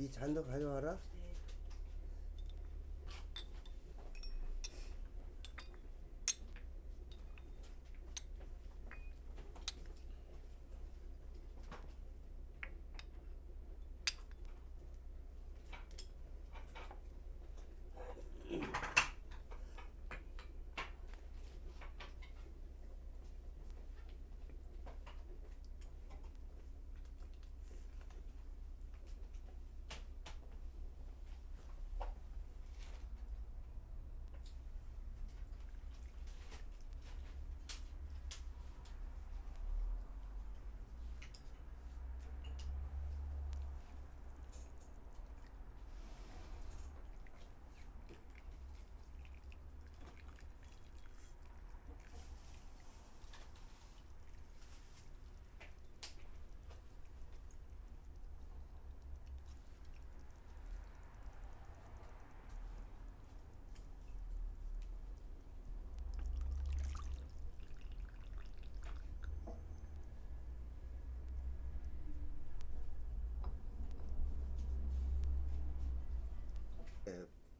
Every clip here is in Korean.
이 잔도 가져와라.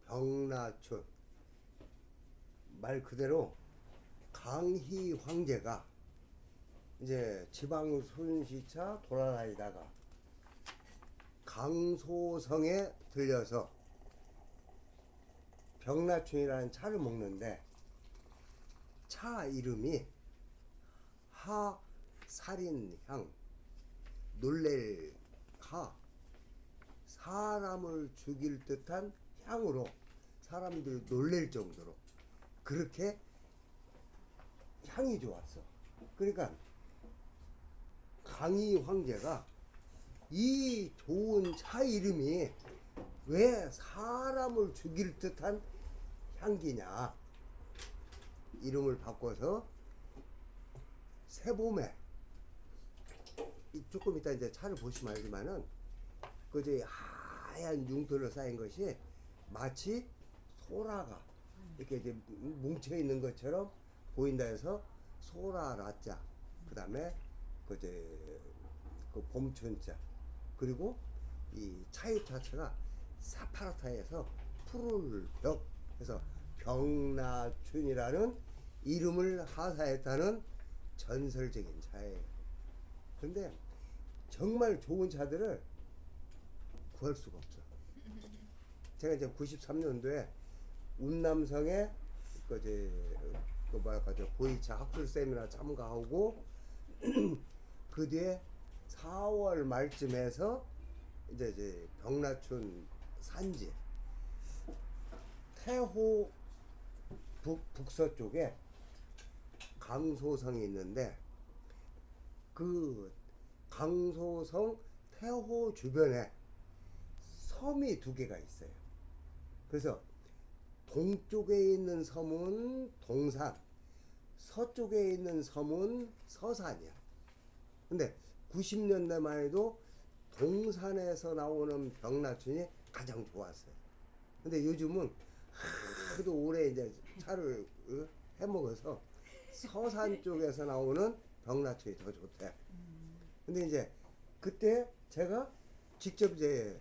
병라춘 말 그대로 강희 황제가 이제 지방 순시차 돌아다니다가 강소성에 들려서 병라춘이라는 차를 먹는데 차 이름이 하살인향, 놀랠 하, 사람을 죽일 듯한 향으로 사람들이 놀랄 정도로 그렇게 향이 좋았어. 그러니까 강희 황제가 이 좋은 차 이름이 왜 사람을 죽일 듯한 향기냐, 이름을 바꿔서 새봄에, 조금 이따 이제 차를 보시면 알지만은 그저 하얀 융돌로 쌓인 것이 마치 소라가 이렇게 이제 뭉쳐 있는 것처럼 보인다 해서 소라라자, 그 다음에 그 봄춘자, 그리고 이 차의 자체가 사파라타에서 푸를 벽 해서 병라춘이라는 이름을 하사했다는 전설적인 차예요. 근데 정말 좋은 차들을 구할 수가 없어. 제가 이제 93년도에 운남성에 보이차 학술 세미나 참가하고 그 뒤에 4월 말쯤에서 이제 병라춘 산지 태호 북서쪽에 강소성이 있는데 그 강소성 태호 주변에 섬이 2개가 있어요. 그래서 동쪽에 있는 섬은 동산, 서쪽에 있는 섬은 서산이야. 근데 90년대만 해도 동산에서 나오는 병라춘이 가장 좋았어요. 근데 요즘은 하도 오래 이제 차를 해먹어서 서산 쪽에서 나오는 병라춘이 더 좋대. 근데 이제 그때 제가 직접 이제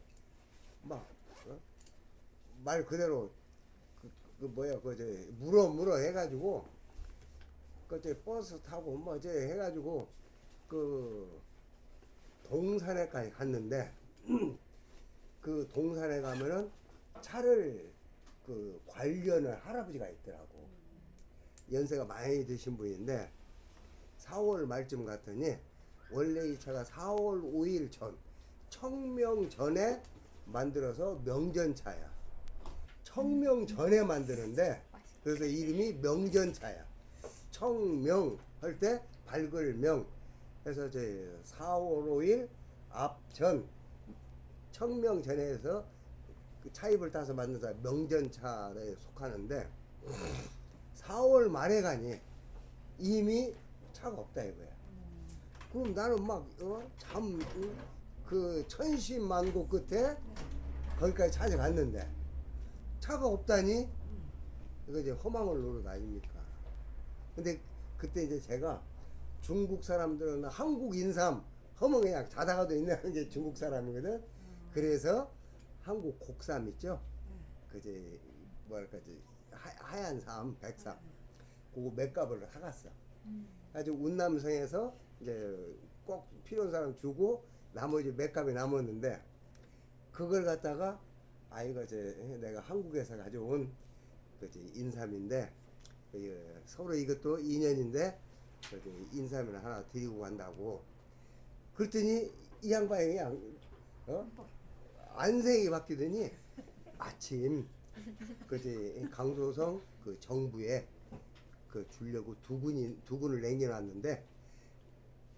말 그대로 물어 해가지고 버스 타고 해가지고 그 동산에까지 갔는데 그 동산에 가면은 차를 그 관리하는 할아버지가 있더라고. 연세가 많이 드신 분인데 4월 말쯤 갔더니 원래 이 차가 4월 5일 전 청명 전에 만들어서 명전차야. 청명 전에 만드는데 그래서 이름이 명전차야. 청명 할 때 밝을 명 해서 이제 4월 5일 앞전 청명 전에서 그 차입을 따서 만들어서 명전차에 속하는데 4월 말에 가니 이미 차가 없다 이거야. 그럼 나는 그 천신만고 끝에 거기까지 찾아갔는데 차가 없다니 이거 이제 허망을 노릇 아닙니까? 근데 그때 이제 제가 중국 사람들은 한국 인삼 허멍 그냥 자다가도 있는 게 중국 사람이거든. 그래서 한국 곡삼 있죠? 그제 뭐랄까 이제 하얀 삼, 백삼. 그거 몇 갑을 사갔어. 아주 운남성에서 이제 꼭 필요한 사람 주고 나머지 몇 갑이 남았는데 그걸 갖다가 이거 이제 내가 한국에서 가져온 그지 인삼인데 서로 이것도 인연인데 인삼을 하나 드리고 간다고 그랬더니 이 양반이 그냥 안색이 바뀌더니 마침 그지 강소성 그 정부에 그 주려고 두근을 남겨놨는데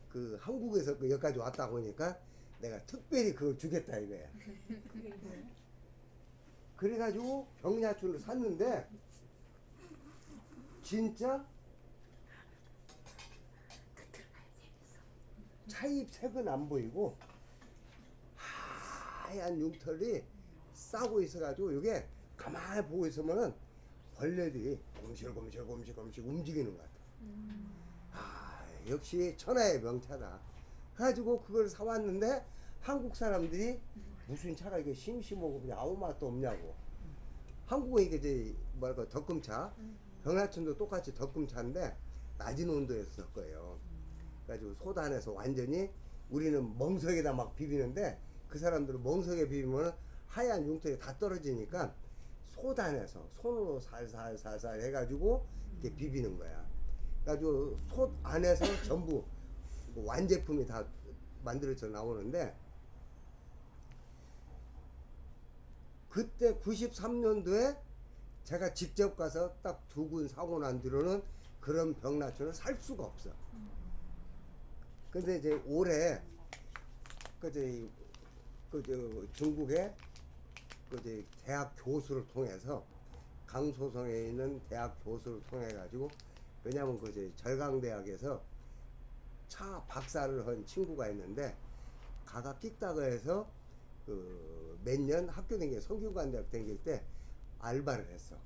그 한국에서 그 여기까지 왔다 보니까 내가 특별히 그걸 주겠다 이거야. 그래가지고 병야춘을 샀는데 진짜 차잎 색은 안 보이고 하얀 융털이 싸고 있어가지고 이게 가만히 보고 있으면은 벌레들이 검실검실 움직이는 것 같아. 역시 천하의 명차다. 그래가지고 그걸 사왔는데 한국 사람들이 무슨 차가 이게 심심하고 그냥 아무 맛도 없냐고. 한국은 이게 이제 뭐랄까 덕금차, 병라춘도 똑같이 덕금차인데 낮은 온도에서 섞어요. 그래가지고 소단에서 완전히 우리는 멍석에다 막 비비는데 그 사람들은 멍석에 비비면 하얀 융털이 다 떨어지니까 소단에서 손으로 살살 해가지고 이렇게 비비는 거야. 그래가지고 솥 안에서 전부 완제품이 다 만들어져 나오는데 그때 93년도에 제가 직접 가서 딱 두군 사고 난 뒤로는 그런 병라춘을 살 수가 없어. 근데 이제 올해 중국의 대학 교수를 통해서 강소성에 있는 대학 교수를 통해 가지고 왜냐하면 절강대학에서 차 박사를 한 친구가 있는데 가가 끽다가 해서 몇 년 학교 다닐 성균관대학 다닐 때 알바를 했어.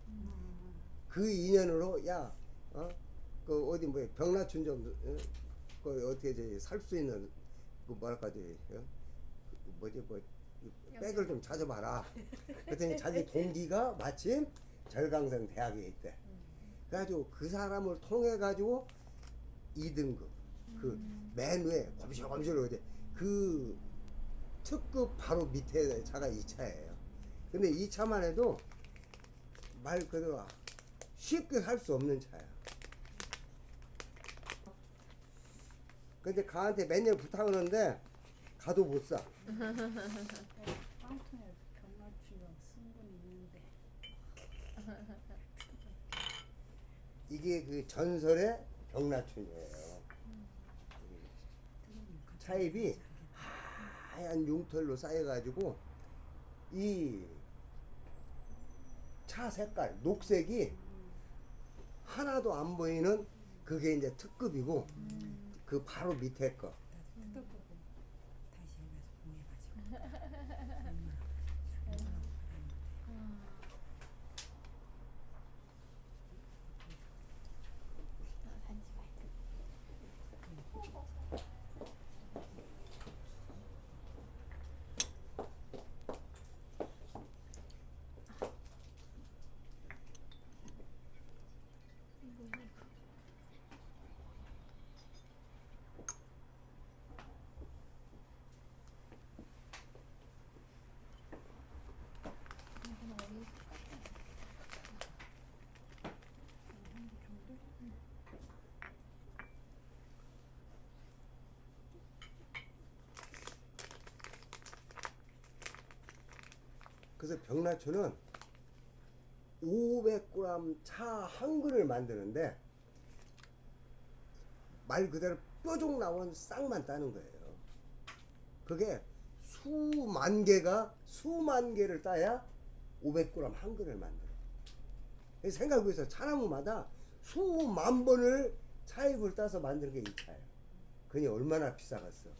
그 인연으로 그 어디 뭐 병라춘 좀 어떻게 살 수 있는 그 뭐랄까 백을 좀 찾아봐라. 그랬더니 자기 동기가 마침 절강성 대학에 있대. 그래가지고 그 사람을 통해 가지고 2등급 그 맨 위에 검실검실 그 특급 바로 밑에 차가 이 차예요. 근데 이 차만 해도 말 그대로 쉽게 살 수 없는 차야. 근데 가한테 매년 부탁하는데 가도 못 사. 깡통에 병나춘이랑 승분이 있는데 이게 그 전설의 병라춘이에요. 차잎이 하얀 융털로 쌓여가지고 이 차 색깔 녹색이 하나도 안 보이는 그게 이제 특급이고 그 바로 밑에 거 뜯고 다시 여기서 보내가지고 그래서 병라춘은 500g 차 한 그릇을 만드는데 말 그대로 뾰족 나온 싹만 따는 거예요. 그게 수만 개를 따야 500g 한 그릇을 만들어. 생각해보세요. 차나무마다 수만 번을 차잎을 따서 만드는 게 이 차예요. 그니 얼마나 비싸겠어.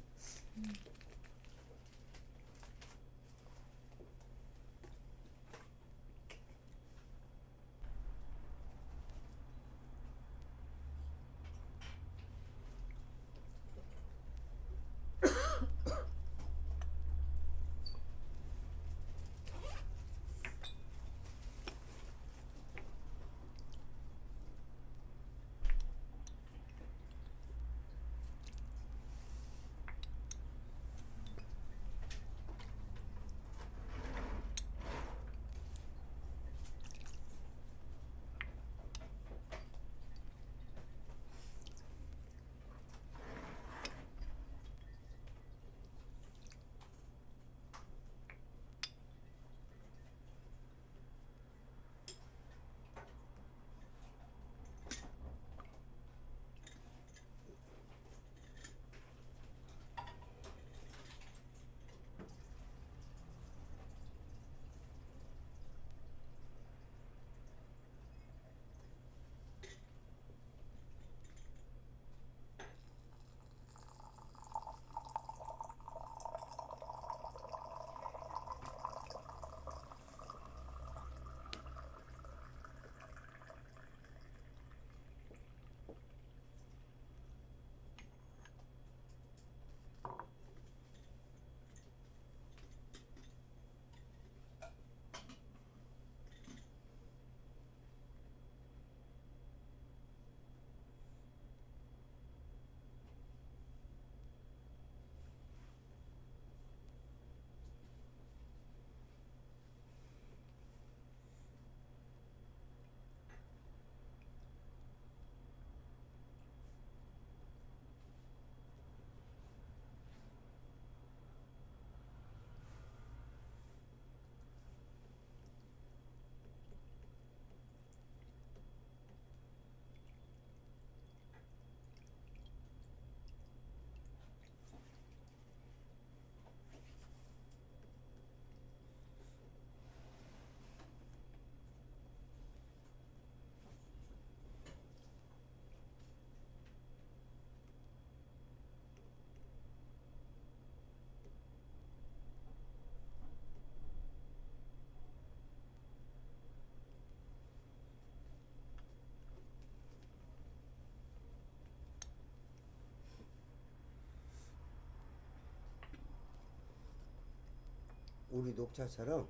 우리 녹차처럼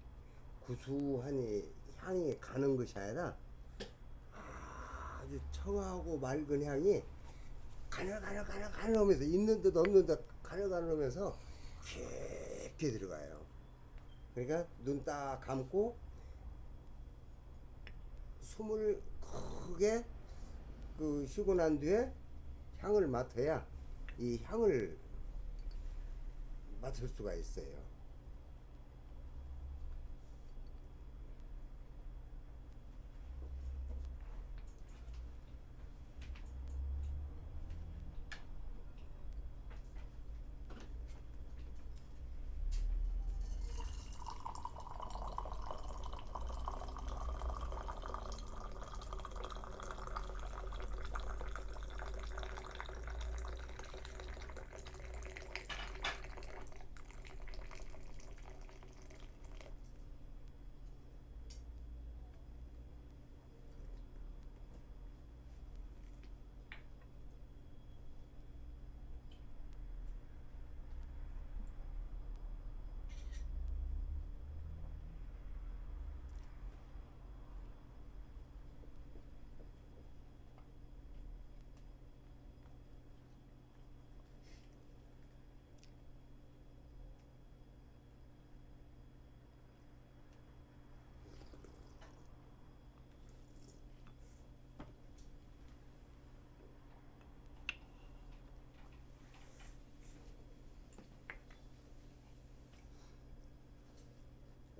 구수하니 향이 가는 것이 아니라 아주 청하고 맑은 향이 가늘가늘하면서 있는 듯 없는 듯 가늘가늘하면서 깊게 들어가요. 그러니까 눈 딱 감고 숨을 크게 그 쉬고 난 뒤에 향을 맡아야 이 향을 맡을 수가 있어요.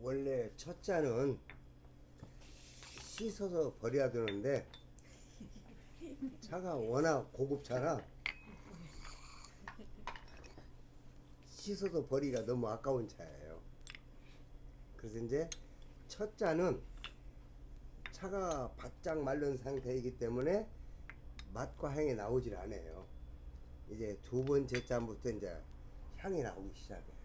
원래 첫 잔은 씻어서 버려야 되는데 차가 워낙 고급차라 씻어서 버리기가 너무 아까운 차예요. 그래서 이제 첫 잔은 차가 바짝 마른 상태이기 때문에 맛과 향이 나오질 않아요. 이제 두 번째 잔부터 이제 향이 나오기 시작해요.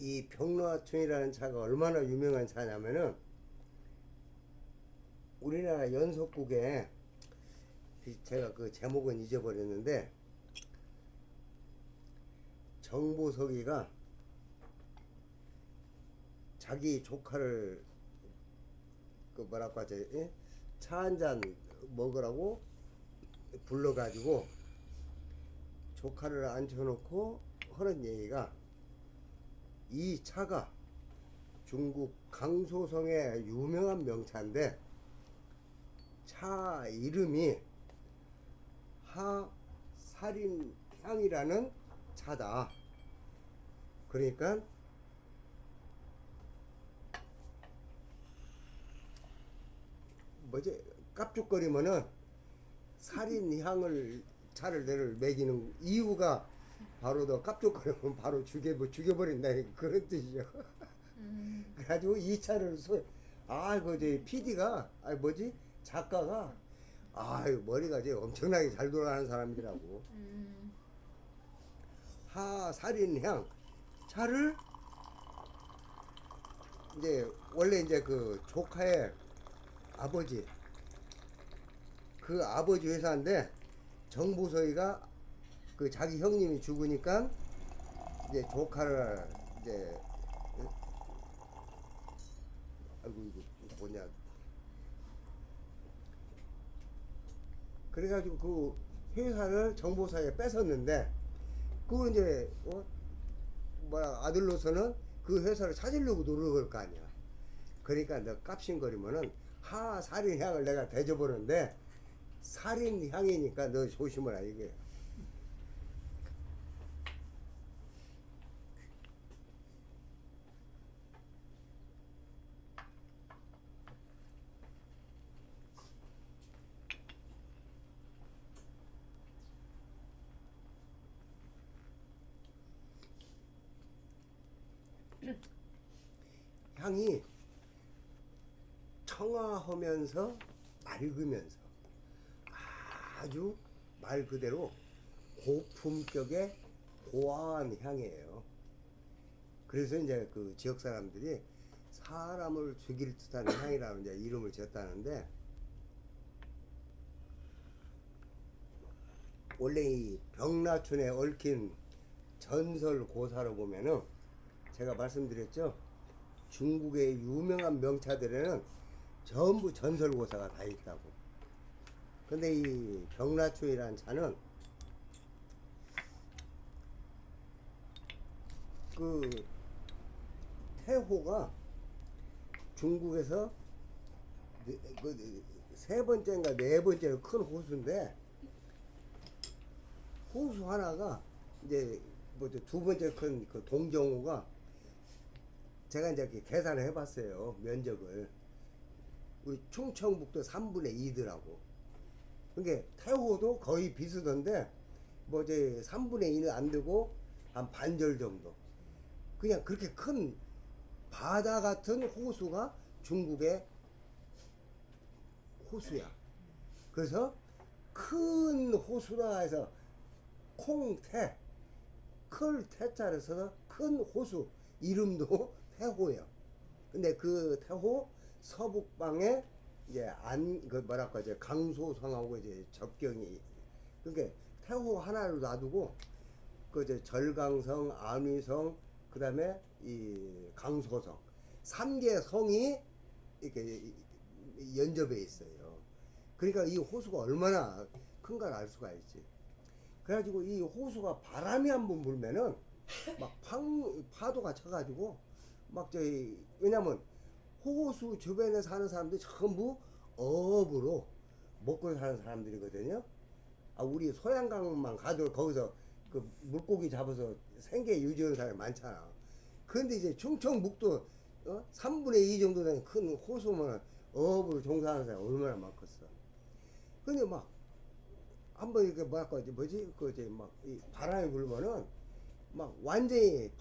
이 병라춘이라는 차가 얼마나 유명한 차냐면은 우리나라 연속국에 제가 그 제목은 잊어버렸는데 정보석이가 자기 조카를 그 뭐라고 하지, 차 한 잔 먹으라고 불러가지고 조카를 앉혀놓고 하는 얘기가, 이 차가 중국 강소성의 유명한 명차인데 차 이름이 하살인향이라는 차다. 그러니까 뭐지, 깝죽거리면은 살인향을 차를 내를 매기는 이유가 바로 너 깝죽거리면 바로 죽여버린다, 그런 뜻이죠. 그래가지고 이 차를 그저 PD가 뭐지, 작가가 머리가 이제 엄청나게 잘 돌아가는 사람이더라고. 하살인향 차를 이제 원래 이제 그 조카의 아버지, 그 아버지 회사인데 정보서이가 그 자기 형님이 죽으니까 이제 조카를 이제 이거 뭐냐, 그래가지고 그 회사를 정보사에 뺏었는데 그걸 이제 아들로서는 그 회사를 찾으려고 노력할 거 아니야. 그러니까 너 깝신거리면은 하살인향을 내가 대줘버렸는데 살인향이니까 너 조심해라 이게. 향이 청아하면서 맑으면서 아주 말 그대로 고품격의 고아한 향이에요. 그래서 이제 그 지역 사람들이 사람을 죽일 듯한 향이라는 이제 이름을 지었다는데, 원래 이 병라춘에 얽힌 전설 고사로 보면은 제가 말씀드렸죠, 중국의 유명한 명차들에는 전부 전설 고사가 다 있다고. 근데 이 병라춘이라는 차는 그 태호가 중국에서 세 번째인가 네 번째로 큰 호수인데, 호수 하나가 이제 두 번째 큰 그 동정호가, 제가 이제 이렇게 계산을 해봤어요, 면적을. 우리 충청북도 3분의 2더라고. 그러니까 태호도 거의 비슷한데 뭐 이제 3분의 2는 안 되고 한 반절 정도. 그냥 그렇게 큰 바다 같은 호수가 중국의 호수야. 그래서 큰 호수라 해서 콩태, 클 태자를 써서 큰 호수, 이름도 태호예요. 근데 그 태호 서북방에 이제 그 뭐랄까 이제 강소성하고 이제 접경이, 그러니까 태호 하나를 놔두고 그 이제 절강성, 안위성, 그다음에 이 강소성, 3개 성이 이렇게 연접해 있어요. 그러니까 이 호수가 얼마나 큰 걸 알 수가 있지. 그래가지고 이 호수가 바람이 한번 불면은 막 파도가 쳐가지고 막 왜냐면 호수 주변에 사는 사람들이 전부 어업으로 먹고 사는 사람들이거든요. 우리 소양강만 가도 거기서 그 물고기 잡아서 생계 유지하는 사람이 많잖아. 그런데 이제 충청북도 3분의 2 정도 되는 큰 호수면 어업으로 종사하는 사람이 얼마나 많겠어. 근데 막 한번 이렇게 뭐랄까 뭐지 그 이제 막 이 바람이 불면은 막 완전히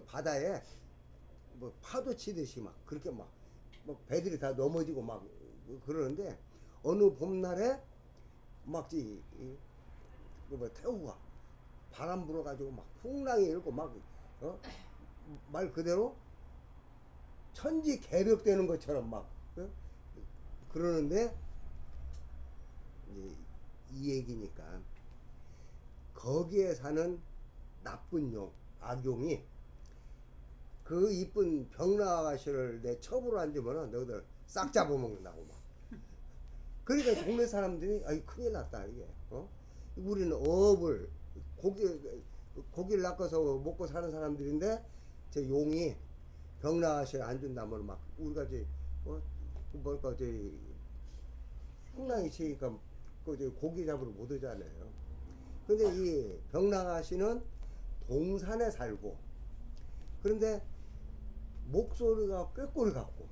바다에 뭐 파도 치듯이 막 그렇게 막 배들이 다 넘어지고 막 그러는데, 어느 봄날에 막지 뭐 태우가 바람 불어가지고 막 풍랑이 일고 막 말 그대로 천지 개벽되는 것처럼 막 그러는데 이제 이 얘기니까 거기에 사는 나쁜 용, 악용이 그 이쁜 병나 아가씨를 내 첩으로 앉으면은 너희들 싹 잡아먹는다고 막. 그러니까 동네 사람들이 아이 큰일 났다 이게. 우리는 어업을 고기를 낚아서 먹고 사는 사람들인데 저 용이 병나 아가씨를 안 준다면 막 우리가 이제 뭘까 이제 풍랑이 치니까 그 고기 잡으러 못 오잖아요. 근데 이 병나 아가씨는 동산에 살고 그런데 목소리가 꾀꼬리 같고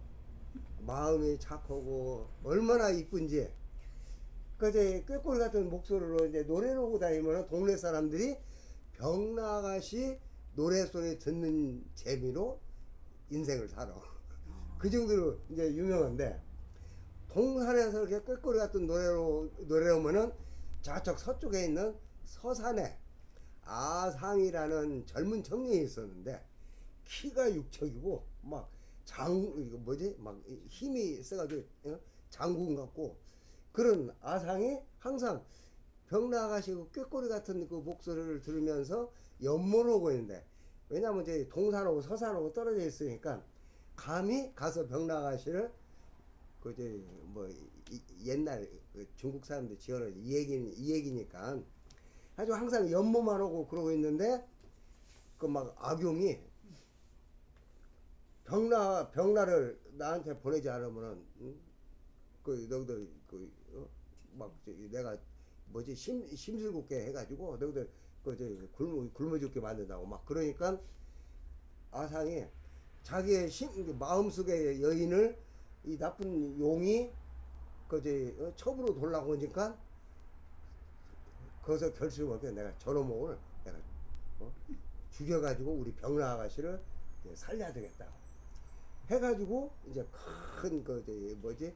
마음이 착하고 얼마나 이쁜지 그 이제 꾀꼬리 같은 목소리로 이제 노래를 하고 다니면 동네 사람들이 병나 아가씨 노래소리 듣는 재미로 인생을 살아. 그 정도로 이제 유명한데 동산에서 이렇게 꾀꼬리 같은 노래로면은 저쪽 서쪽에 있는 서산에 아상이라는 젊은 청년이 있었는데 키가 육척이고 막 이거 뭐지 막 힘이 세가지고 장군 같고 그런 아상이 항상 병나 아가씨 그 꾀꼬리 같은 그 목소리를 들으면서 연모를 하고 있는데 왜냐면 이제 동산하고 서산하고 떨어져 있으니까 감히 가서 병나 아가씨를 그 이제 뭐 옛날 그 중국 사람들 지어놓은 이 얘기니까 아주 항상 연모만 하고 그러고 있는데 그 막 악용이 병나를 나한테 보내지 않으면은 그 너희들 막 내가 뭐지 심술궂게 해가지고 너희들 그 굶어 죽게 만든다고 막 그러니까 아상이 자기의 마음속의 여인을 이 나쁜 용이 그 첩으로 돌라고 하니까 거기서 결심을 하게 내가 저놈을 내가 죽여가지고 우리 병나 아가씨를 살려야 되겠다 해가지고 이제 큰 뭐지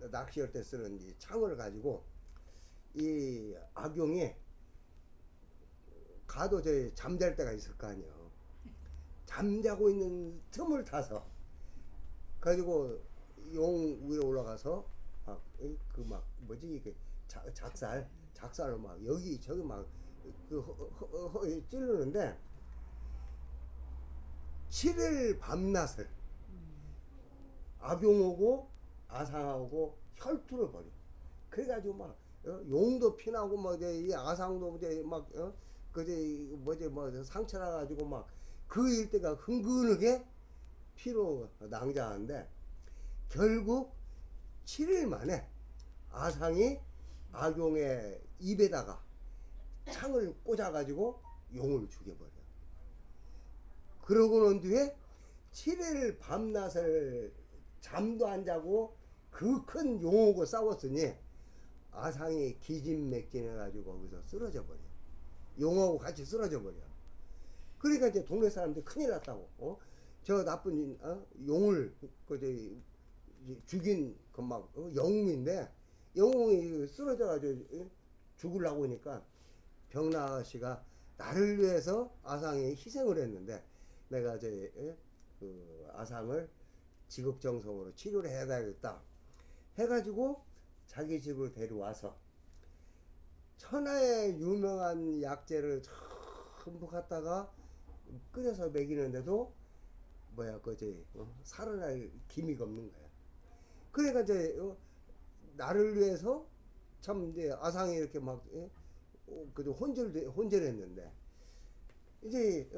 낚시할 때 쓰는 이 창을 가지고 이 악용이 가도 잠잘 때가 있을 거 아니에요. 잠자고 있는 틈을 타서 가지고 용 위에 올라가서 막 뭐지 이게 작살을 막 여기 저기 막 찌르는데 7일 밤낮을 악용하고 아상하고 혈투를 벌여. 그래가지고 막 용도 피나고 막 이 아상도 이제 막 뭐지 뭐 상처 나가지고 막 그 일대가 흥건하게 피로 낭자하는데 결국 7일 만에 아상이 악용의 입에다가 창을 꽂아가지고 용을 죽여버려. 그러고 난 뒤에 7일 밤낮을 잠도 안 자고 그 큰 용하고 싸웠으니 아상이 기진맥진해가지고 거기서 쓰러져 버려. 용하고 같이 쓰러져 버려. 그러니까 이제 동네 사람들이 큰일 났다고. 저 나쁜 용을 죽인 그 막 영웅인데 영웅이 쓰러져가지고 죽으려고 하니까 병나 아가씨가 나를 위해서 아상이 희생을 했는데 내가 그 아상을 지극정성으로 치료를 해야겠다 해가지고 자기 집으로 데려와서 천하의 유명한 약재를 전부 갖다가 끓여서 먹이는데도 살아날 기미가 없는 거야. 그러니까 이제 나를 위해서 참 이제 아상이 이렇게 막 혼절했는데 이제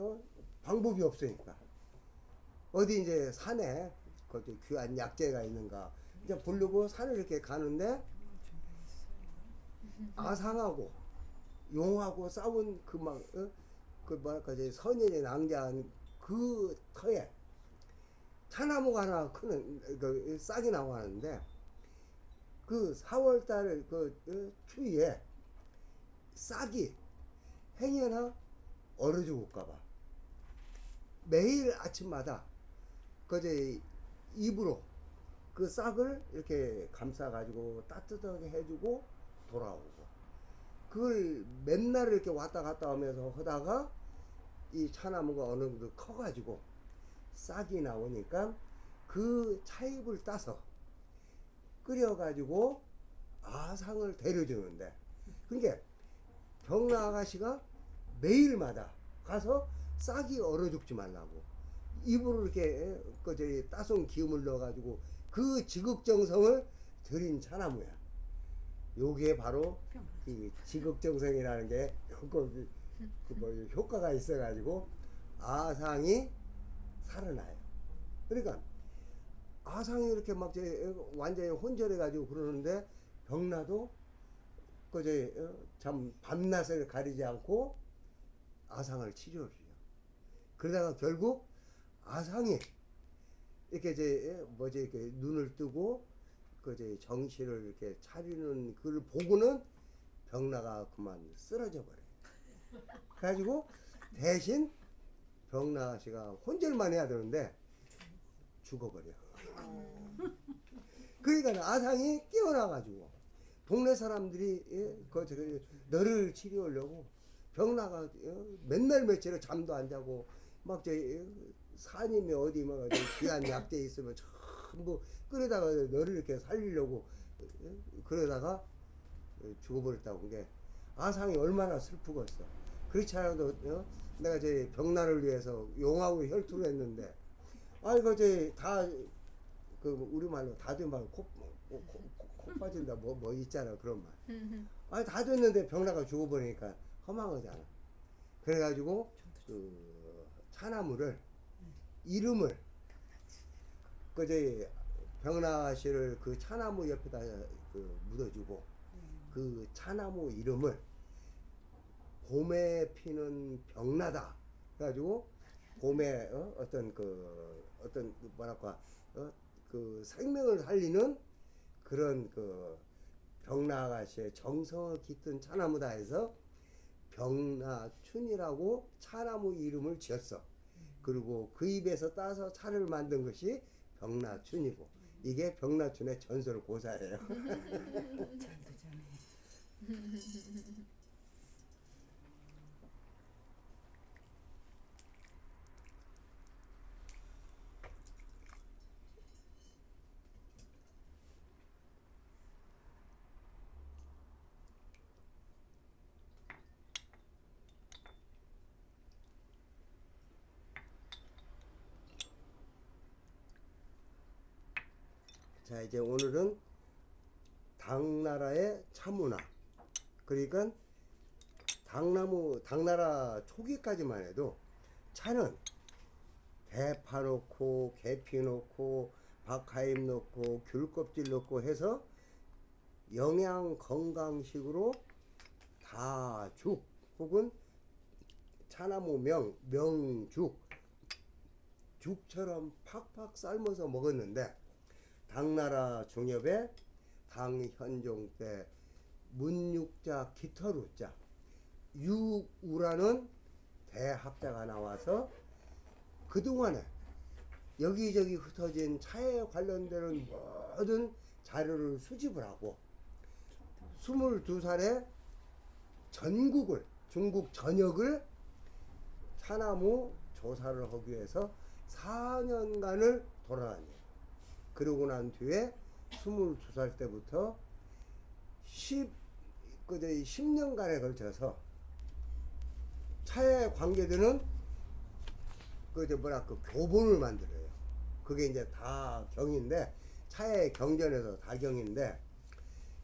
방법이 없으니까 어디 이제 산에 귀한 약재가 있는가 이제 부르고 산을 이렇게 가는데 아상하고 용하고 싸운 선인이 낭자한 그 터에 차나무가 하나 크는 싹이 나왔는데 그 4월달 추위에 싹이 행여나 얼어 죽을까봐 매일 아침마다 입으로 그 싹을 이렇게 감싸가지고 따뜻하게 해주고 돌아오고 그걸 맨날 이렇게 왔다 갔다 하면서 하다가 이 차나무가 어느 정도 커가지고 싹이 나오니까 그 차잎을 따서 끓여가지고 아상을 데려주는데, 그러니까 병나 아가씨가 매일마다 가서 싹이 얼어 죽지 말라고 입으로 이렇게 그 따순 기음을 넣어가지고 그 지극정성을 들인 차나무야. 요게 바로 그 지극정성이라는 게 뭐 효과가 있어가지고 아상이 살아나요. 그러니까 아상이 이렇게 막 완전히 혼절해가지고 그러는데 병나도 그제 참 밤낮을 가리지 않고 아상을 치료를 해요. 그러다가 결국 아상이 이렇게 뭐지 이렇게 눈을 뜨고 그제 정신을 이렇게 차리는 그걸 보고는 병나가 그만 쓰러져 버려. 그래가지고 대신 병나 씨가 혼절만 해야 되는데 죽어버려. 그러니까 아상이 깨어나가지고 동네 사람들이 너를 치료하려고 병나가 맨날 며칠을 잠도 안 자고 막 산임에 어디 막 귀한 약재 있으면 전부 끓여다가 너를 이렇게 살리려고 그러다가 죽어버렸다고. 게 아상이 얼마나 슬프겠어. 그렇지 않아도 내가 병나를 위해서 용하고 혈투를 했는데 이거 다그 우리말로 다 된 말 코 빠진다 뭐 있잖아 그런 말. 다 됐는데 병나가 죽어버리니까 허망하잖아. 그래가지고 그 차나무를 이름을 병나 씨를 그 차나무 옆에다 묻어주고 그 차나무 이름을 봄에 피는 병나다 그래가지고 봄에 어떤 뭐랄까 그 생명을 살리는 그런 그 병나 아가씨의 정성을 깃든 차나무다 해서 병나춘이라고 차나무 이름을 지었어. 그리고 그 입에서 따서 차를 만든 것이 병나춘이고 이게 병나춘의 전설 고사예요. 자, 이제 오늘은 당나라의 차문화, 그러니까 당나라 초기까지만 해도 차는 대파 넣고 계피 넣고 박하잎 넣고 귤껍질 넣고 해서 영양 건강식으로 다죽 혹은 차나무 명죽 죽처럼 팍팍 삶아서 먹었는데, 당나라 중엽에 당현종 때 문육자 기터루자 유우라는 대학자가 나와서 그동안에 여기저기 흩어진 차에 관련되는 모든 자료를 수집을 하고 22살에 전국을 중국 전역을 차나무 조사를 하기 위해서 4년간을 돌아다녀요. 그러고 난 뒤에 22살 때부터 10년간에 걸쳐서 차에 관계되는 교본을 만들어요. 그게 이제 다 경인데, 차의 경전에서 다 경인데,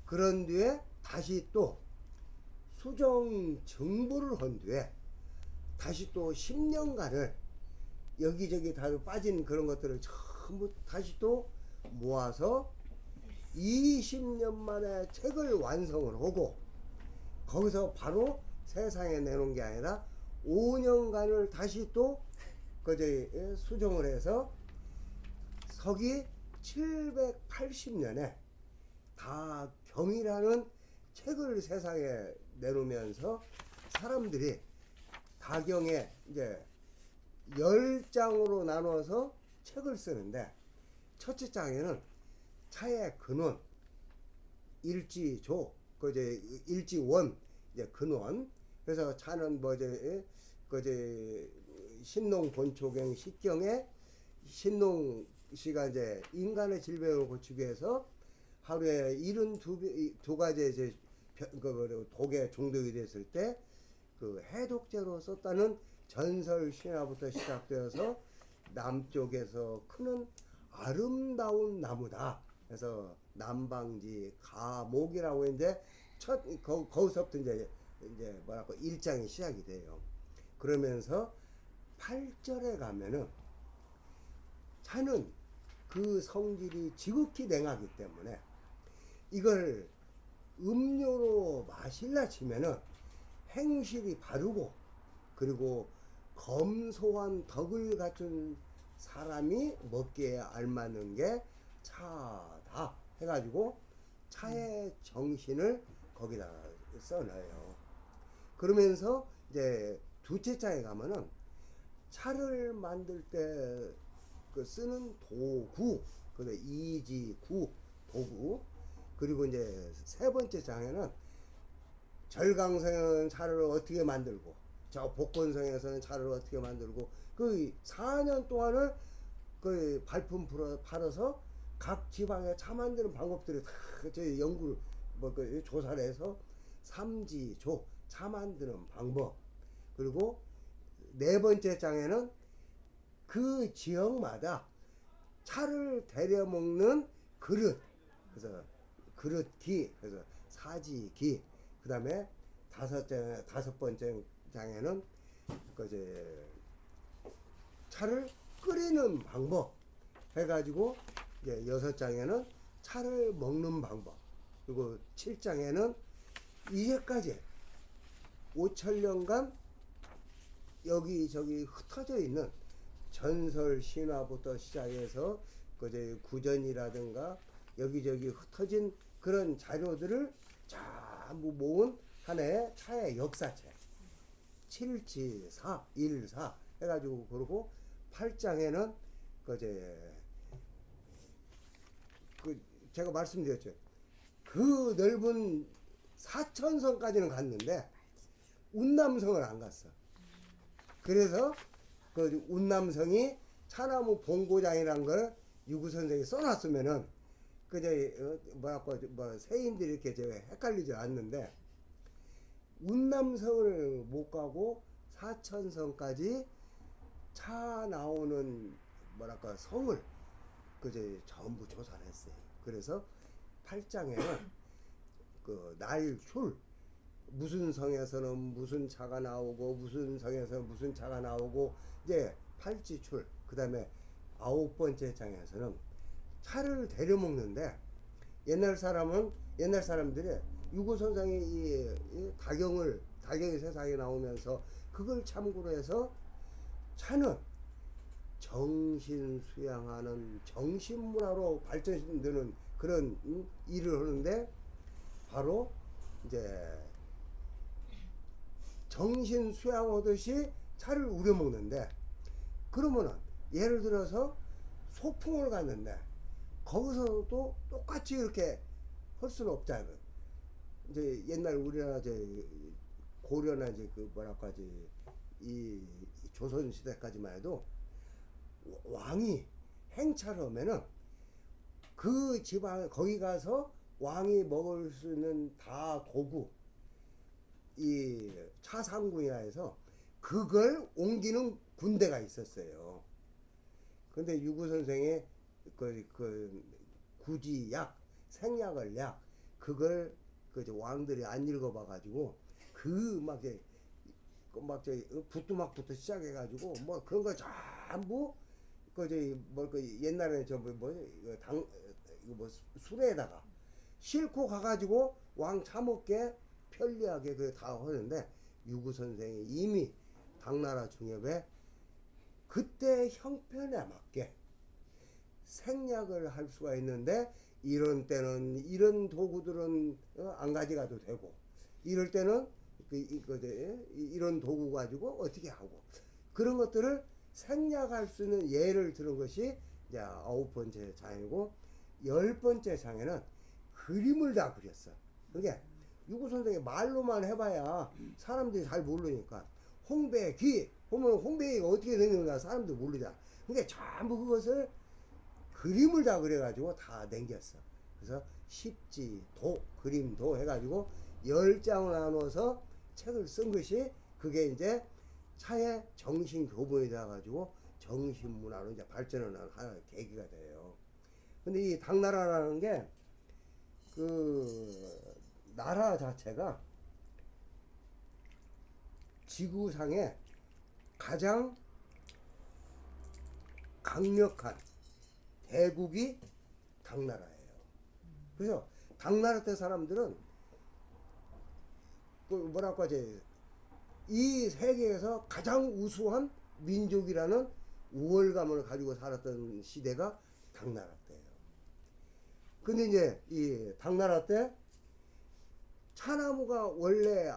그런 뒤에 다시 또 수정 정보를 한 뒤에 다시 또 10년간을 여기저기 다 빠진 그런 것들을 전부 다시 또 모아서 20년 만에 책을 완성을 하고, 거기서 바로 세상에 내놓은 게 아니라 5년간을 다시 또 수정을 해서 서기 780년에 다경이라는 책을 세상에 내놓으면서 사람들이 다경에 이제 10장으로 나눠서 책을 쓰는데, 첫째 장에는 차의 근원, 일지조, 일지원, 이제 근원. 그래서 차는 그제 신농 본초경 식경에 신농 씨가 이제 인간의 질병을 고치기 위해서 하루에 72가지 이제 그 독에 중독이 됐을 때 그 해독제로 썼다는 전설 신화부터 시작되어서 남쪽에서 크는 아름다운 나무다. 그래서 남방지 가목이라고 했는데 거기서부터 이제 뭐랄까 일장이 시작이 돼요. 그러면서 8절에 가면은 차는 그 성질이 지극히 냉하기 때문에 이걸 음료로 마실라 치면은 행실이 바르고 그리고 검소한 덕을 갖춘 사람이 먹기에 알맞는 게 차다 해가지고 차의 정신을 거기다 써놔요. 그러면서 이제 두째 장에 가면은 차를 만들 때 그 쓰는 도구, 그 이지구 도구, 그리고 이제 세 번째 장에는 절강성에는 차를 어떻게 만들고 저 복건성에서는 차를 어떻게 만들고 그 4년 동안을 그 발품 팔아서 각 지방에 차 만드는 방법들을 다 저희 연구를 그 조사를 해서 삼지조 차 만드는 방법, 그리고 네 번째 장에는 그 지역마다 차를 데려 먹는 그릇, 그래서 그릇기, 그래서 사지기, 그 다음에 다섯 번째 장에는 그 이제 차를 끓이는 방법 해가지고 이제 6장에는 차를 먹는 방법, 그리고 7장에는 이제까지 5천년간 여기저기 흩어져 있는 전설 신화부터 시작해서 그제 구전이라든가 여기저기 흩어진 그런 자료들을 전부 모은 하나의 차의 역사책 7지4 1사 해가지고 그러고 8장에는 그제 그 제가 말씀드렸죠. 그 넓은 사천성까지는 갔는데 운남성을 안 갔어. 그래서 그 운남성이 차나무 본고장이란 걸 유구 선생이 써놨으면은 그제 뭐 세인들이 이렇게 헷갈리지 않는데 운남성을 못 가고 사천성까지 차 나오는 뭐랄까 성을 그제 전부 조사를 했어요. 그래서 8장에는 그 날출 무슨 성에서는 무슨 차가 나오고 무슨 성에서는 무슨 차가 나오고 이제 팔지출, 그 다음에 9번째 장에서는 차를 데려 먹는데 옛날 사람들이 유구 선생이 이 다경의 세상에 나오면서 그걸 참고로 해서 차는 정신 수양하는 정신문화로 발전되는 그런 일을 하는데 바로 이제 정신 수양하듯이 차를 우려 먹는데, 그러면은 예를 들어서 소풍을 갔는데 거기서도 똑같이 이렇게 할 수는 없잖아요. 이제 옛날 우리나라 이제 고려나 이제 그 뭐랄까지 이 조선 시대까지만 해도 왕이 행차를 하면은 그 지방 거기 가서 왕이 먹을 수 있는 다 도구 이 차상군이라 해서 그걸 옮기는 군대가 있었어요. 근데 유구 선생의 그 구지약 생약을 약 그걸 그 왕들이 안 읽어봐가지고 그 막 부뚜막부터 시작해가지고 뭐 그런 거 전부 그 옛날에 뭐 술에다가 싣고 가가지고 왕 차먹게 편리하게 그 다 하는데 유구 선생이 이미 당나라 중엽에 그때 형편에 맞게 생략을 할 수가 있는데 이런 때는 이런 도구들은 안 가져가도 되고 이럴 때는 이런 도구 가지고 어떻게 하고 그런 것들을 생략할 수 있는 예를 들은 것이 이제 9번째 장이고 10번째 장에는 그림을 다 그렸어. 그게 유구 선생이 말로만 해봐야 사람들이 잘 모르니까 홍배기 보면 홍배기가 어떻게 생겼는가 사람도 모르잖아. 그러니까 전부 그것을 그림을 다 그려가지고 다 남겼어. 그래서 십지도 그림도 해가지고 10장을 나눠서 책을 쓴 것이 그게 이제 차의 정신 교본이 돼가지고 정신문화로 이제 발전을 하는 하나의 계기가 돼요. 근데 이 당나라라는 게 그 나라 자체가 지구상에 가장 강력한 대국이 당나라예요. 그래서 당나라 때 사람들은 그 뭐라고 하지, 이 세계에서 가장 우수한 민족이라는 우월감을 가지고 살았던 시대가 당나라 때예요. 근데 이제 이 당나라 때 차나무가 원래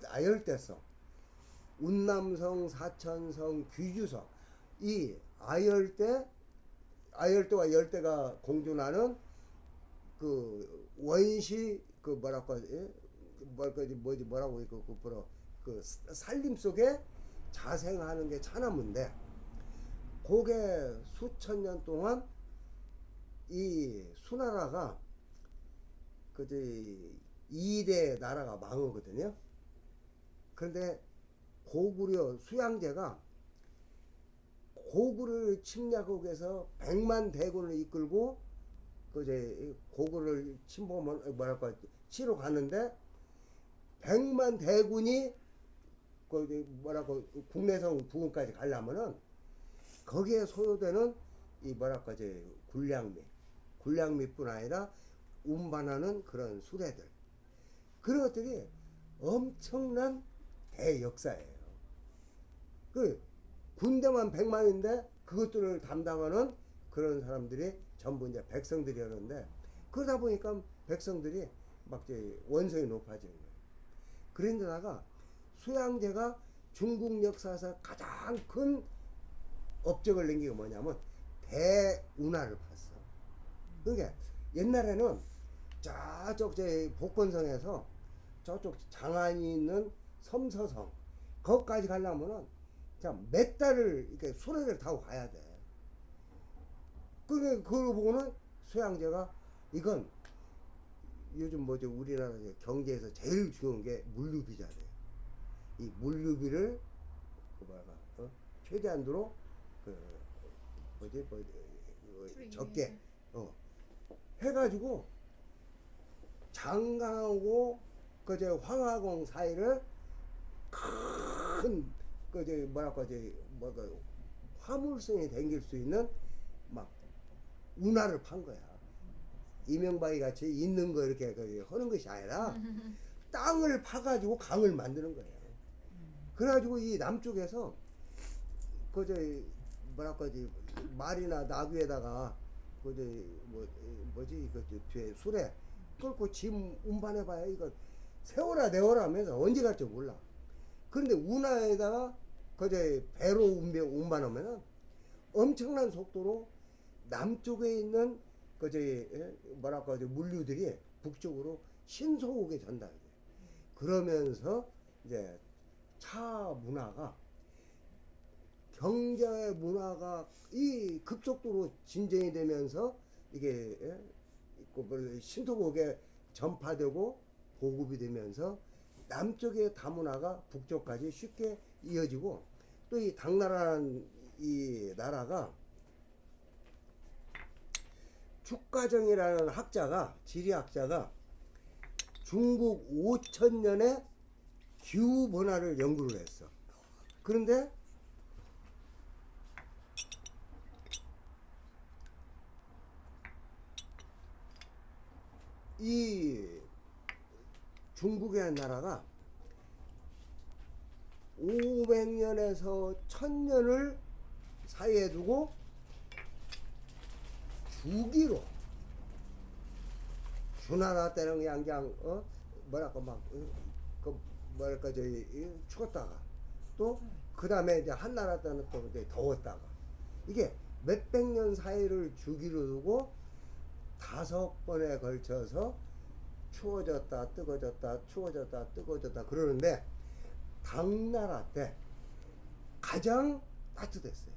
아열대성, 운남성, 사천성, 귀주성, 이 아열대와 열대가 공존하는 그 원시 그 뭐라고 하지, 뭐라고 그 산림 속에 자생하는 게 차나무인데, 그게 수천 년 동안 이 수나라가 그지 2대 나라가 망하거든요. 그런데 고구려 수양제가 고구려를 침략하기 위해서 100만 대군을 이끌고 그제 고구려를 침범을 뭐랄까 치러 가는데, 100만 대군이 그 뭐라고 국내성 부근까지 가려면은 거기에 소요되는 이 뭐랄까 이제 굴량미뿐 아니라 운반하는 그런 수레들, 그런 것들이 엄청난 대역사예요. 그 군대만 100만인데 그것들을 담당하는 그런 사람들이 전부 이제 백성들이었는데, 그러다 보니까 백성들이 막 이제 원성이 높아지는 거예요. 그런데다가 수양제가 중국 역사에서 가장 큰 업적을 낸 게 뭐냐면 대운하를 팠어. 그러니까 옛날에는 저쪽 제 복건성에서 저쪽 장안이 있는 섬서성 거기까지 가려면은 몇 달을 이렇게 수레를 타고 가야 돼. 그걸 보고는 수양제가 이건 요즘 뭐죠, 우리나라 경제에서 제일 중요한 게 물류비자래요. 이 물류비를 최대한도로 적게 해가지고 장강하고 그제 황하공 사이를 큰 그제 화물선이 댕길 수 있는 막 운하를 판 거야. 이명박이 같이 있는 거 이렇게 하는 것이 아니라 땅을 파가지고 강을 만드는 거예요. 그래가지고 이 남쪽에서 그제 말이나 나귀에다가 그제 뭐지 그 뒤에 수레 끌고 짐 운반해봐야 이거 세워라 내워라 하면서 언제 갈지 몰라. 그런데 운하에다가 그제 배로 운반하면은 엄청난 속도로 남쪽에 있는 그제 물류들이 북쪽으로 신속하게 전달돼. 그러면서 이제 차 문화가, 경제 문화가 이 급속도로 진전이 되면서 이게 신속하게 전파되고 보급이 되면서 남쪽의 다문화가 북쪽까지 쉽게 이어지고, 또 이 당나라는 이 나라가 축가정이라는 학자가, 지리학자가 중국 5000년의 기후 변화를 연구를 했어. 그런데 이 중국의 나라가 500년에서 1000년을 사이에 두고 주기로, 주나라 때는 양장 추웠다가 또 그 다음에 이제 한나라 때는 또 이제 더웠다가, 이게 몇백 년 사이를 주기로 두고 5번에 걸쳐서 추워졌다 뜨거워졌다 추워졌다 뜨거워졌다 그러는데, 당나라 때 가장 따뜻했어요.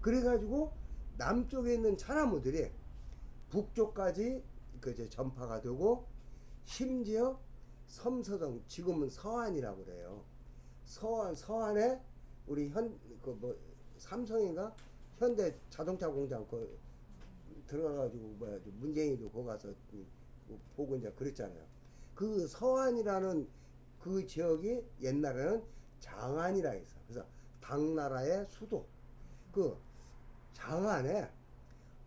그래가지고 남쪽에 있는 차나무들이 북쪽까지 그 이제 전파가 되고, 심지어 섬서동, 지금은 서안이라고 그래요. 서안에 우리 삼성인가 현대 자동차 공장 들어가가지고 문재인이도 거기 가서 보고 이제 그랬잖아요. 그 서안이라는 그 지역이 옛날에는 장안이라 했어. 그래서 당나라의 수도. 그 장안에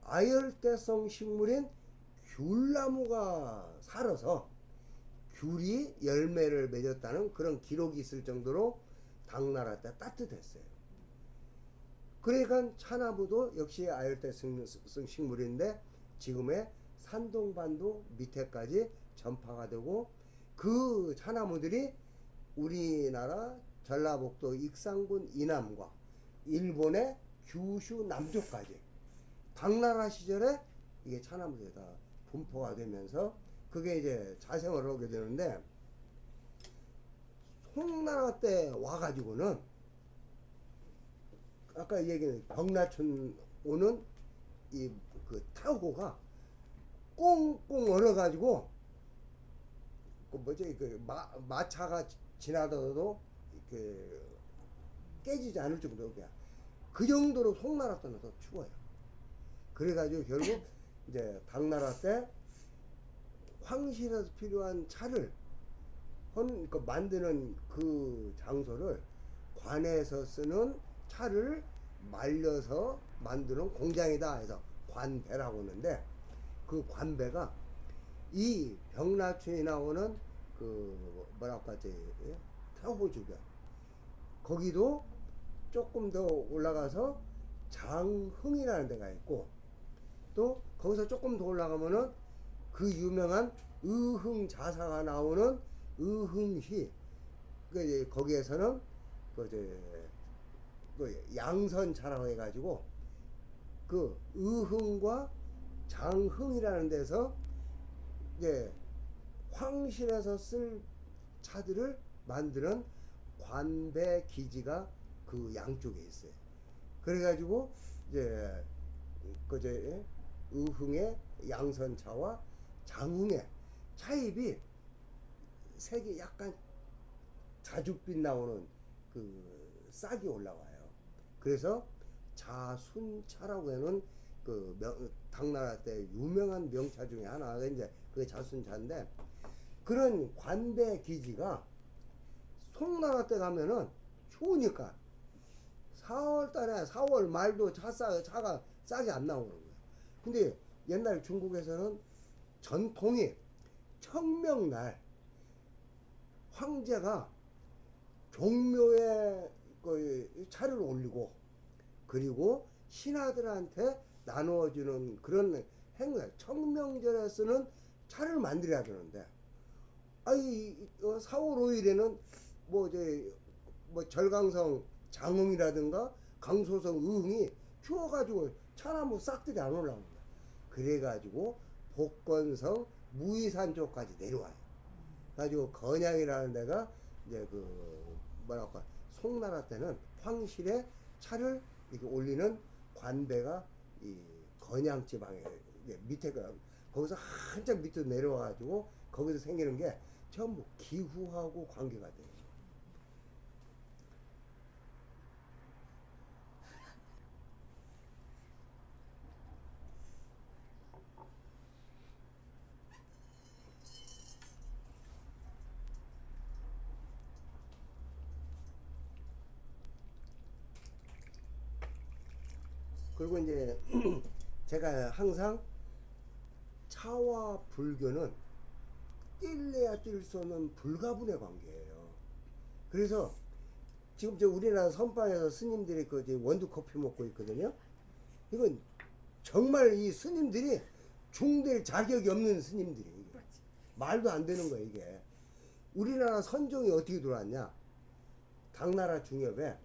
아열대성 식물인 귤나무가 살아서 귤이 열매를 맺었다는 그런 기록이 있을 정도로 당나라 때 따뜻했어요. 그러니까 차나무도 역시 아열대성 식물인데 지금의 산동반도 밑에까지 전파가 되고, 그 차나무들이 우리나라 전라북도 익산군 이남과 일본의 규슈 남쪽까지 당나라 시절에 이게 차나무들이 다 분포가 되면서 그게 이제 자생을 하게 되는데, 송나라 때 와가지고는 아까 얘기한 벽라촌 오는 이 그 타고가 꽁꽁 얼어가지고 그 뭐지 그 마차가 지나더라도 이렇게 깨지지 않을 정도로 그냥 그 정도로 송나라 때는 더 추워요. 그래가지고 결국 이제 당나라 때 황실에서 필요한 차를 만드는 그 장소를 관에서 쓰는 차를 말려서 만드는 공장이다 해서 관배라고 하는데, 그 관배가 이 벽라촌이 나오는 그 뭐랄까 타고 주변 거기도 조금 더 올라가서 장흥이라는 데가 있고, 또 거기서 조금 더 올라가면은 그 유명한 의흥자사가 나오는 의흥시, 거기에서는 그 양선차라고 해가지고 그 의흥과 장흥이라는 데서 이제 황실에서 쓸 차들을 만드는 관배 기지가 그 양쪽에 있어요. 그래가지고 이제 의흥의 양선차와 장흥의 차입이 색이 약간 자줏빛 나오는 그 싹이 올라와요. 그래서 자순차라고 하는 당나라 때 유명한 명차 중에 하나가 이제 그 자순차인데, 그런 관배 기지가 송나라 때 가면은 추우니까 4월 달에 4월 말도 차가 싹이 안 나오는 거예요. 근데 옛날 중국에서는 전통이 청명날 황제가 종묘에 그 차를 올리고 그리고 신하들한테 나누어주는 그런 행사, 청명절에 쓰는 차를 만들어야 되는데, 4월 5일에는 뭐 절강성 장흥이라든가 강소성 의흥이 추워가지고 차나무 싹들이 안 올라옵니다. 그래가지고 복건성 무의산 쪽까지 내려와요. 가지고 건양이라는 데가 이제 송나라 때는 황실에 차를 이렇게 올리는 관배가 이 건양 지방에 밑에 거기서 한참 밑으로 내려와가지고 거기서 생기는 게 전부 기후하고 관계가 돼요. 그리고 이제 제가 항상 차와 불교는 뛸래야 뛸 수 없는 불가분의 관계예요. 그래서 지금 우리나라 선방에서 스님들이 원두 커피 먹고 있거든요. 이건 정말 이 스님들이 중될 자격이 없는 스님들이 말도 안 되는 거예요. 이게 우리나라 선종이 어떻게 들어왔냐? 당나라 중엽에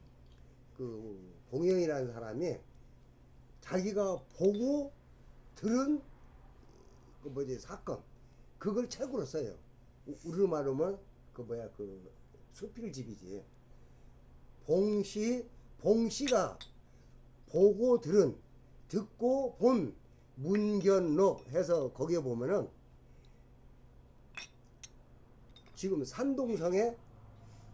그 봉영이라는 사람이 자기가 보고 들은 사건, 그걸 책으로 써요. 우리말로는 수필집이지. 봉씨가 보고 들은, 듣고 본 문견록 해서 거기에 보면은 지금 산동성에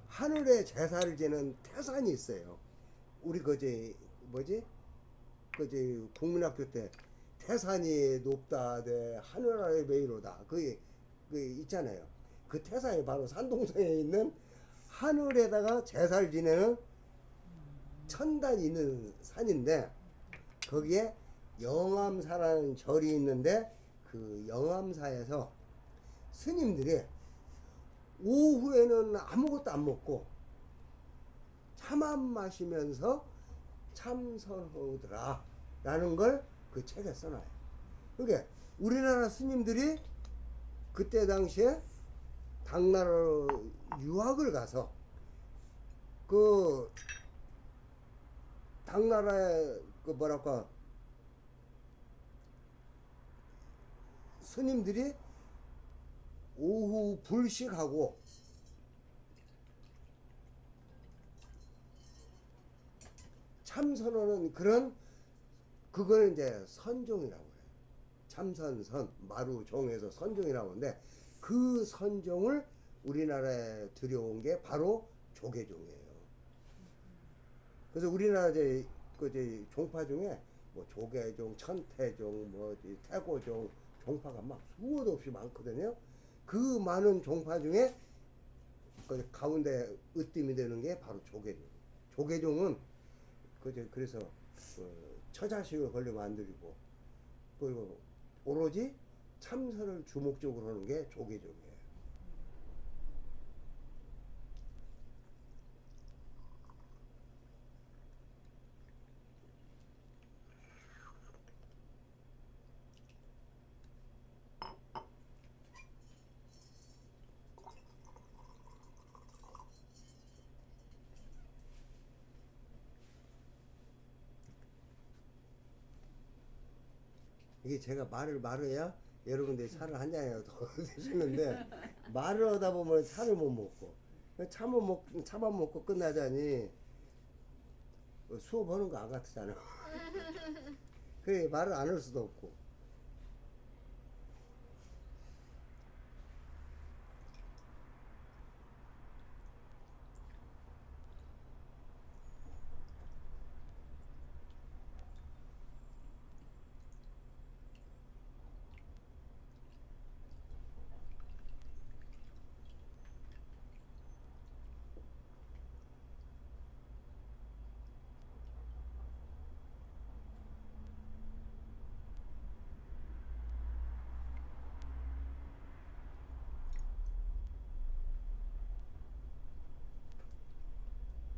하늘에 제사를 지는 태산이 있어요. 우리 그제 뭐지? 그제 국민학교 때 태산이 높다 대 하늘 아래 메이로다 그 있잖아요. 그 태산이 바로 산동성에 있는 하늘에다가 제사를 지내는 천단이 있는 산인데, 거기에 영암사라는 절이 있는데, 그 영암사에서 스님들이 오후에는 아무것도 안 먹고 차만 마시면서 참선하더라 라는 걸 그 책에 써놔요. 그러니까 우리나라 스님들이 그때 당시에 당나라로 유학을 가서 그 당나라의 그 뭐랄까 스님들이 오후 불식하고 참선하는 그런, 그걸 이제 선종이라고 그래요. 참선선 마루종에서 선종이라고 하는데, 그 선종을 우리나라에 들여온 게 바로 조계종이에요. 그래서 우리나라 이제 종파 중에 뭐 조계종, 천태종, 뭐 태고종, 종파가 막 수도 없이 많거든요. 그 많은 종파 중에 그 가운데 으뜸이 되는 게 바로 조계종. 조계종은 그래서 처자식을 걸리면 안 드리고, 그리고 오로지 참선을 주목적으로 하는 게 조계종이에요. 이게 제가 말을 해야 여러분들이 차를 한 잔이라도 더 드시는데, 말을 하다 보면 차를 못 먹고, 차만 먹고 끝나자니 수업하는 거 안 같잖아. 그래 말을 안 할 수도 없고.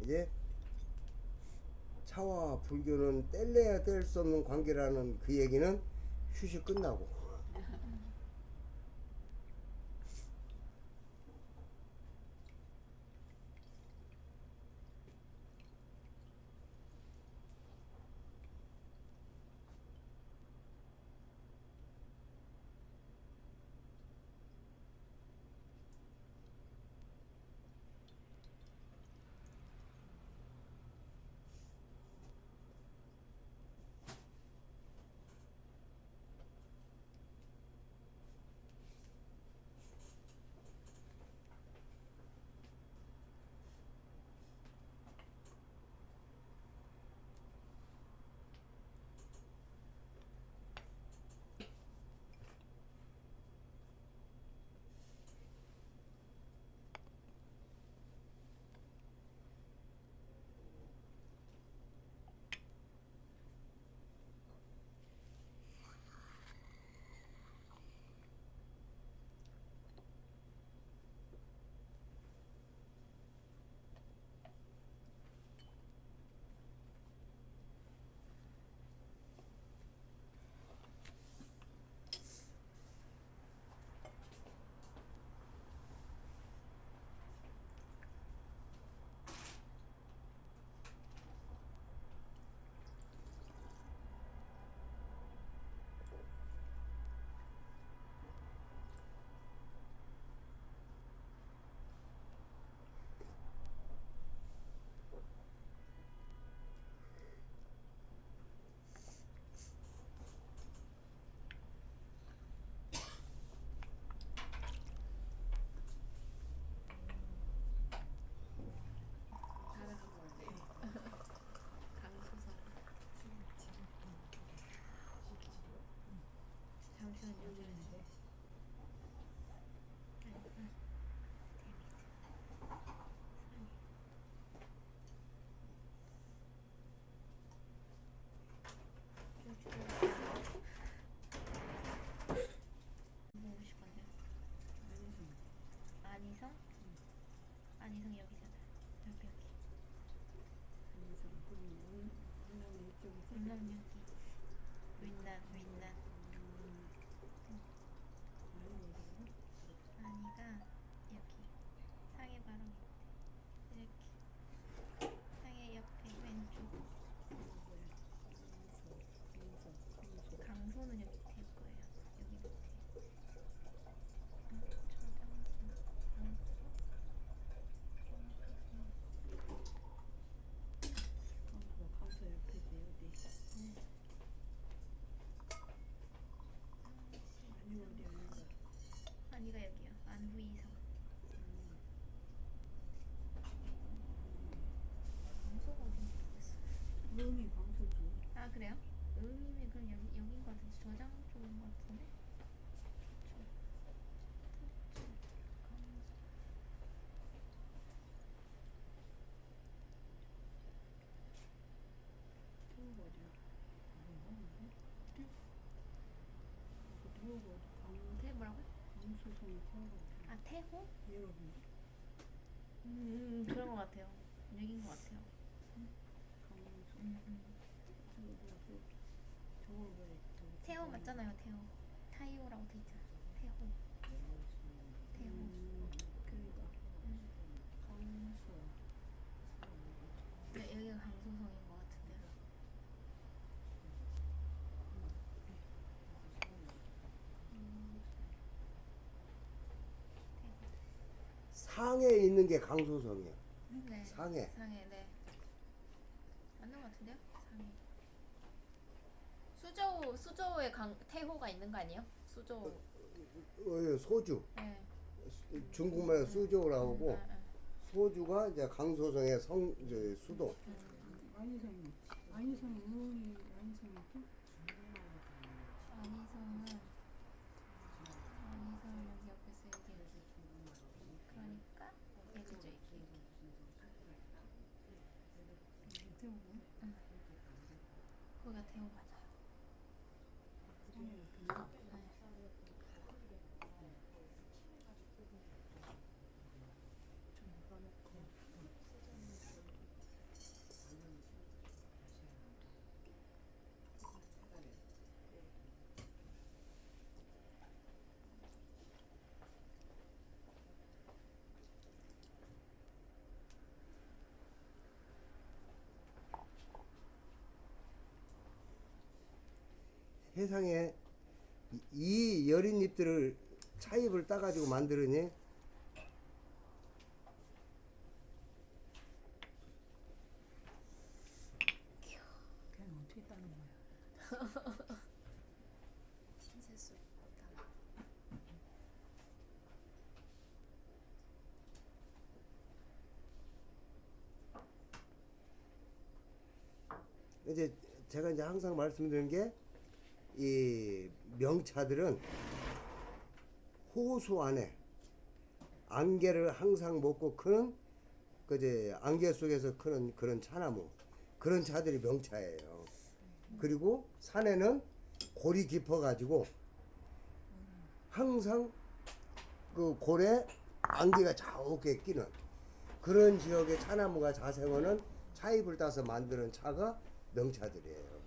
이제 차와 불교는 뗄래야 뗄 수 없는 관계라는 그 얘기는 휴식 끝나고, 안희성 여기잖아. 여기. 그래서 울릉 이쪽이죠. 울릉 여기. 윈난. 안희가 여기. 상해 바로 밑에. 이렇게. 상해 옆에 왼쪽. 강소는 여기 밑에 거예요. 여기 밑에. 강서 옆에지 어디. 아니 어디 없는가. 안희가 여기요. 안후이성. 강소가 어딘지 모르겠어. 울릉이 강서지. 아 그래요? 의미 그럼 여긴 것 같은데 저장 쪽인 것 같은데. 태우가 어디야? 태우가 어디? 태 뭐라고? 강수성이 태우가 어디? 아 태호? 여러분 그런 것 같아요. 여긴 것 같아요. 강수. 저걸 왜 태호 맞잖아요. 태호. 타이오라고 돼 있잖아. 태호. 태호. 그러니까 강수. 네, 여기가 강소성인 것 같은데요. 상해에 있는 게 강소성이에요. 네. 상해. 상해. 네. 맞는 것 같은데요? 상해. 수저에 태호가 있는 거 아니에요? 수저. 소주. 네. 중국말로 수저라고 하고 네, 네. 소주가 이제 강소성의 이제 수도. 안희성이 울릉이 안희성이 안희성은 여기 옆에서 여기 그러니까 얘그죠 이게. 태우고 거기가 태호 맞아요. 상해 옆에 세상에 이 여린 잎들을 차잎을 따가지고 만들으니 걔는 어떻게 따는 거야? 신세수. 이제 제가 이제 항상 말씀드리는 게 이 명차들은 호수 안에 안개를 항상 먹고 크는 그제 안개 속에서 크는 그런 차나무 그런 차들이 명차예요. 그리고 산에는 골이 깊어 가지고 항상 그 골에 안개가 자욱하게 끼는 그런 지역의 차나무가 자생하는 차잎을 따서 만드는 차가 명차들이에요.